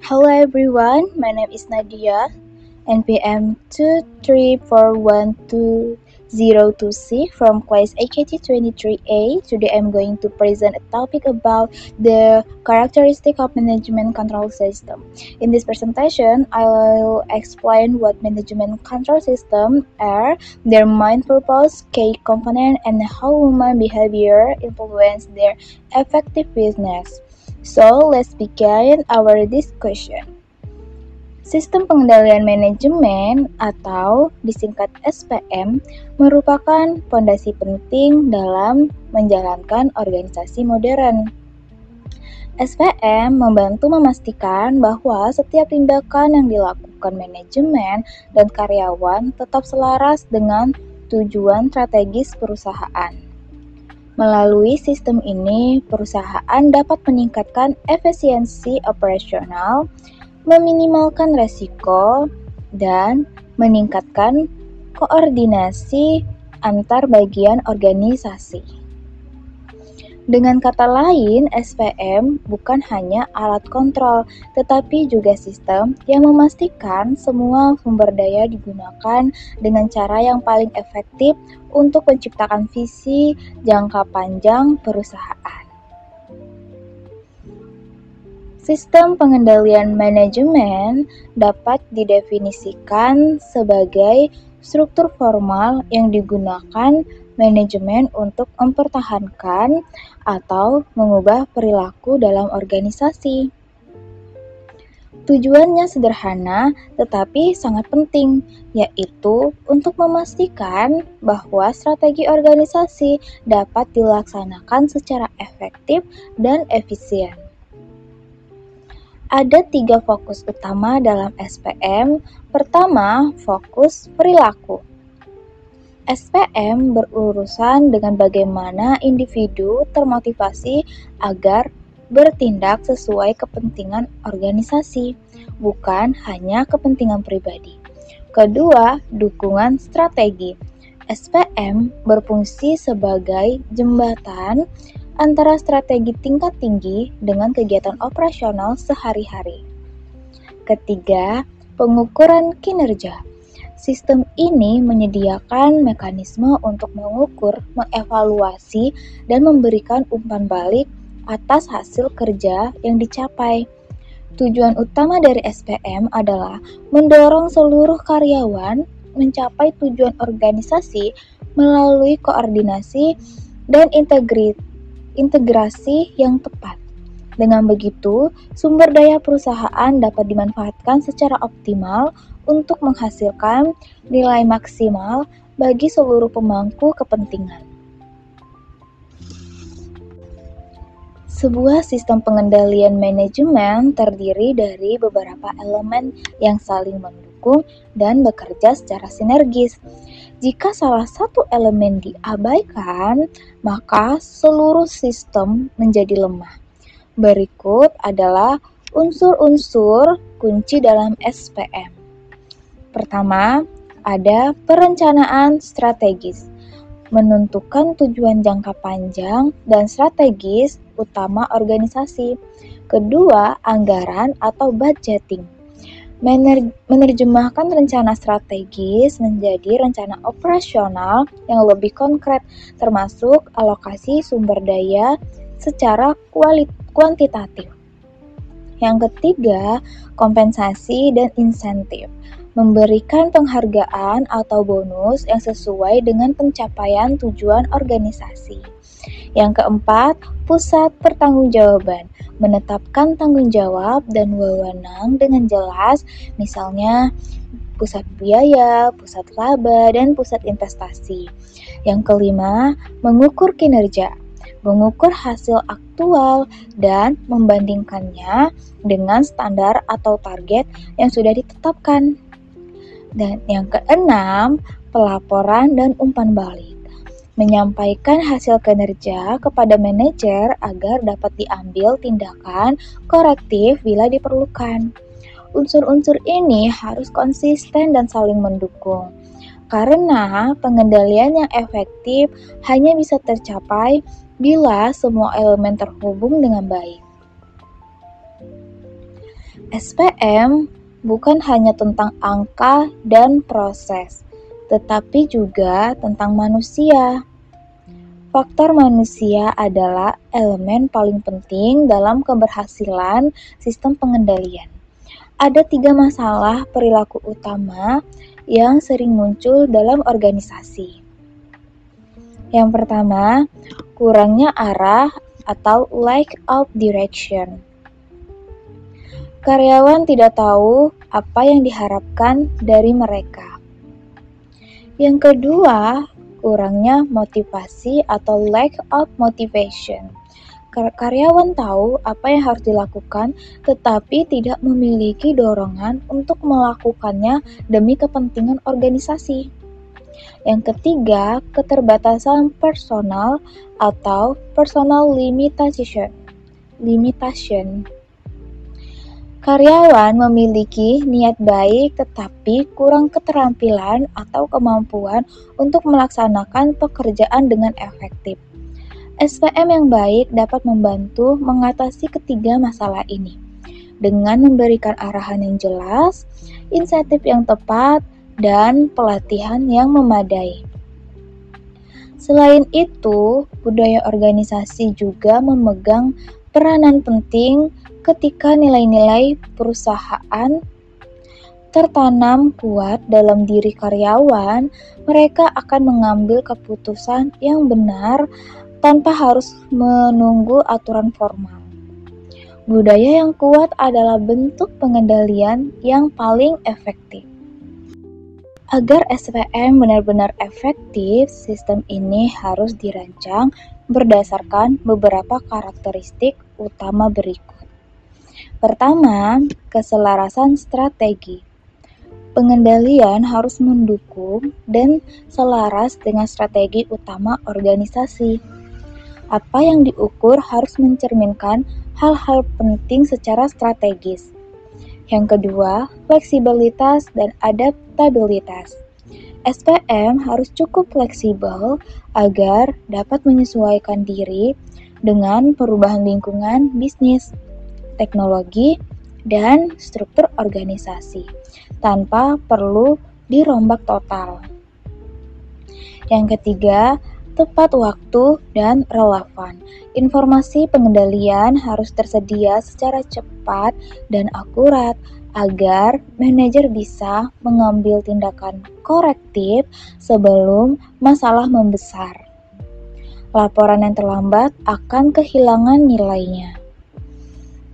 Hello everyone, my name is Nadia, NPM 2341202C from class AKT 23A. Today I'm going to present a topic about the characteristic of management control system. In this presentation, I will explain what management control system are, their main purpose, key component, and how human behavior influence their effectiveness. So let's begin our discussion. Sistem pengendalian manajemen atau disingkat SPM merupakan fondasi penting dalam menjalankan organisasi modern. SPM membantu memastikan bahwa setiap tindakan yang dilakukan manajemen dan karyawan tetap selaras dengan tujuan strategis perusahaan. Melalui sistem ini, perusahaan dapat meningkatkan efisiensi operasional, meminimalkan resiko, dan meningkatkan koordinasi antar bagian organisasi. Dengan kata lain, SPM bukan hanya alat kontrol, tetapi juga sistem yang memastikan semua sumber daya digunakan dengan cara yang paling efektif untuk menciptakan visi jangka panjang perusahaan. Sistem pengendalian manajemen dapat didefinisikan sebagai struktur formal yang digunakan manajemen untuk mempertahankan atau mengubah perilaku dalam organisasi. Tujuannya sederhana tetapi sangat penting, yaitu untuk memastikan bahwa strategi organisasi dapat dilaksanakan secara efektif dan efisien. Ada 3 fokus utama dalam SPM. Pertama, fokus perilaku. SPM berurusan dengan bagaimana individu termotivasi agar bertindak sesuai kepentingan organisasi, bukan hanya kepentingan pribadi. Kedua, dukungan strategi. SPM berfungsi sebagai jembatan antara strategi tingkat tinggi dengan kegiatan operasional sehari-hari. Ketiga, pengukuran kinerja. Sistem ini menyediakan mekanisme untuk mengukur, mengevaluasi, dan memberikan umpan balik atas hasil kerja yang dicapai. Tujuan utama dari SPM adalah mendorong seluruh karyawan mencapai tujuan organisasi melalui koordinasi dan integrasi yang tepat. Dengan begitu, sumber daya perusahaan dapat dimanfaatkan secara optimal untuk menghasilkan nilai maksimal bagi seluruh pemangku kepentingan. Sebuah sistem pengendalian manajemen terdiri dari beberapa elemen yang saling mendukung dan bekerja secara sinergis. Jika salah satu elemen diabaikan, maka seluruh sistem menjadi lemah. Berikut adalah unsur-unsur kunci dalam SPM. Pertama, ada perencanaan strategis, menentukan tujuan jangka panjang dan strategis utama organisasi. Kedua, anggaran atau budgeting, menerjemahkan rencana strategis menjadi rencana operasional yang lebih konkret, termasuk alokasi sumber daya secara kuantitatif. Yang ketiga, kompensasi dan insentif, memberikan penghargaan atau bonus yang sesuai dengan pencapaian tujuan organisasi. Yang keempat, pusat pertanggungjawaban, menetapkan tanggung jawab dan wewenang dengan jelas, misalnya pusat biaya, pusat laba, dan pusat investasi. Yang kelima, mengukur kinerja, mengukur hasil aktual dan membandingkannya dengan standar atau target yang sudah ditetapkan. Dan yang keenam, pelaporan dan umpan balik, menyampaikan hasil kinerja kepada manajer agar dapat diambil tindakan korektif bila diperlukan. Unsur-unsur ini harus konsisten dan saling mendukung, karena pengendalian yang efektif hanya bisa tercapai bila semua elemen terhubung dengan baik. SPM bukan hanya tentang angka dan proses, tetapi juga tentang manusia. Faktor manusia adalah elemen paling penting dalam keberhasilan sistem pengendalian. Ada 3 masalah perilaku utama yang sering muncul dalam organisasi. Yang pertama, kurangnya arah atau lack of direction. Karyawan tidak tahu apa yang diharapkan dari mereka. Yang kedua, kurangnya motivasi atau lack of motivation. Karyawan tahu apa yang harus dilakukan, tetapi tidak memiliki dorongan untuk melakukannya demi kepentingan organisasi. Yang ketiga, keterbatasan personal atau personal limitation. Karyawan memiliki niat baik tetapi kurang keterampilan atau kemampuan untuk melaksanakan pekerjaan dengan efektif. SPM yang baik dapat membantu mengatasi ketiga masalah ini dengan memberikan arahan yang jelas, insentif yang tepat, dan pelatihan yang memadai. Selain itu, budaya organisasi juga memegang peranan penting ketika nilai-nilai perusahaan tertanam kuat dalam diri karyawan, mereka akan mengambil keputusan yang benar tanpa harus menunggu aturan formal. Budaya yang kuat adalah bentuk pengendalian yang paling efektif. Agar SPM benar-benar efektif, sistem ini harus dirancang berdasarkan beberapa karakteristik utama berikut. Pertama, keselarasan strategi. Pengendalian harus mendukung dan selaras dengan strategi utama organisasi. Apa yang diukur harus mencerminkan hal-hal penting secara strategis. Yang kedua, fleksibilitas dan adaptabilitas. SPM harus cukup fleksibel agar dapat menyesuaikan diri dengan perubahan lingkungan bisnis, teknologi, dan struktur organisasi tanpa perlu dirombak total. Yang ketiga, tepat waktu dan relevan. Informasi pengendalian harus tersedia secara cepat dan akurat agar manajer bisa mengambil tindakan korektif sebelum masalah membesar. Laporan yang terlambat akan kehilangan nilainya.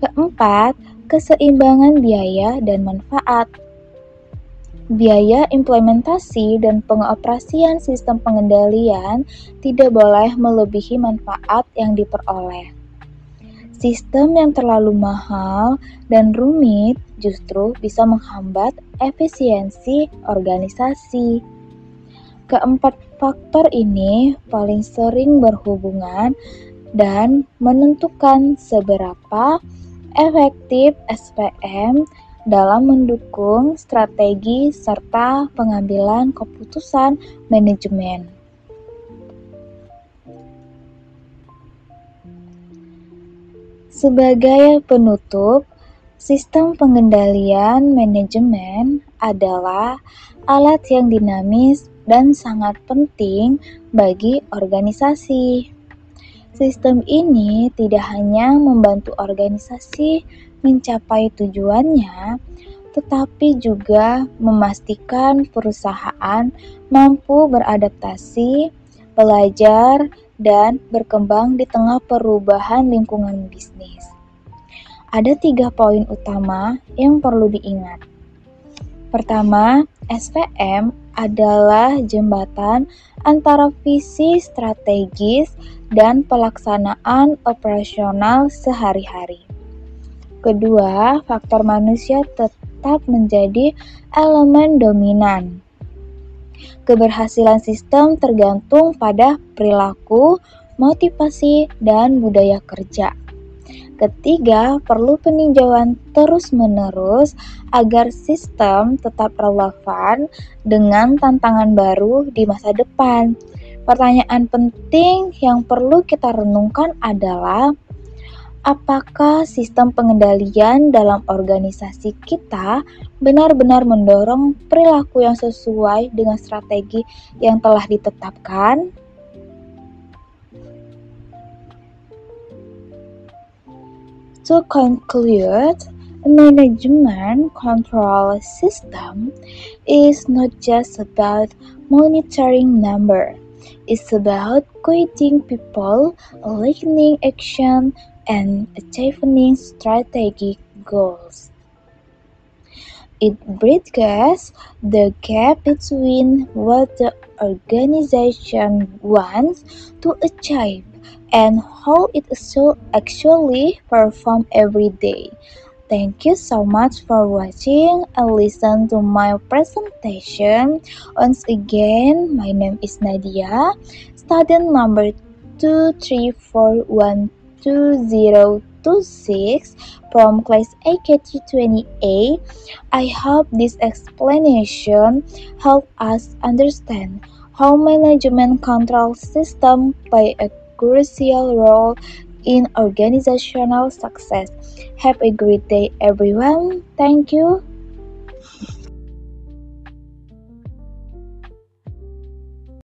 Keempat, keseimbangan biaya dan manfaat. Biaya implementasi dan pengoperasian sistem pengendalian tidak boleh melebihi manfaat yang diperoleh. Sistem yang terlalu mahal dan rumit justru bisa menghambat efisiensi organisasi. Keempat faktor ini paling sering berhubungan dan menentukan seberapa efektif SPM dalam mendukung strategi serta pengambilan keputusan manajemen. Sebagai penutup, sistem pengendalian manajemen adalah alat yang dinamis dan sangat penting bagi organisasi. Sistem ini tidak hanya membantu organisasi mencapai tujuannya, tetapi juga memastikan perusahaan mampu beradaptasi, belajar, dan berkembang di tengah perubahan lingkungan bisnis. Ada 3 poin utama yang perlu diingat. Pertama, SPM adalah jembatan antara visi strategis dan pelaksanaan operasional sehari-hari. Kedua, faktor manusia tetap menjadi elemen dominan. Keberhasilan sistem tergantung pada perilaku, motivasi, dan budaya kerja. Ketiga, perlu peninjauan terus-menerus agar sistem tetap relevan dengan tantangan baru di masa depan. Pertanyaan penting yang perlu kita renungkan adalah, Apakah sistem pengendalian dalam organisasi kita benar-benar mendorong perilaku yang sesuai dengan strategi yang telah ditetapkan? To conclude, a management control system is not just about monitoring number. It's about guiding people, aligning action, and achieving strategic goals. It bridges the gap between what the organization wants to achieve and how it should actually perform every day. Thank you so much for watching and listen to my presentation. Once again, my name is Nadia, student number 2341226 from class AKT28. I hope this explanation helped us understand how management control systems play a crucial role in organizational success. Have a great day, everyone. Thank you.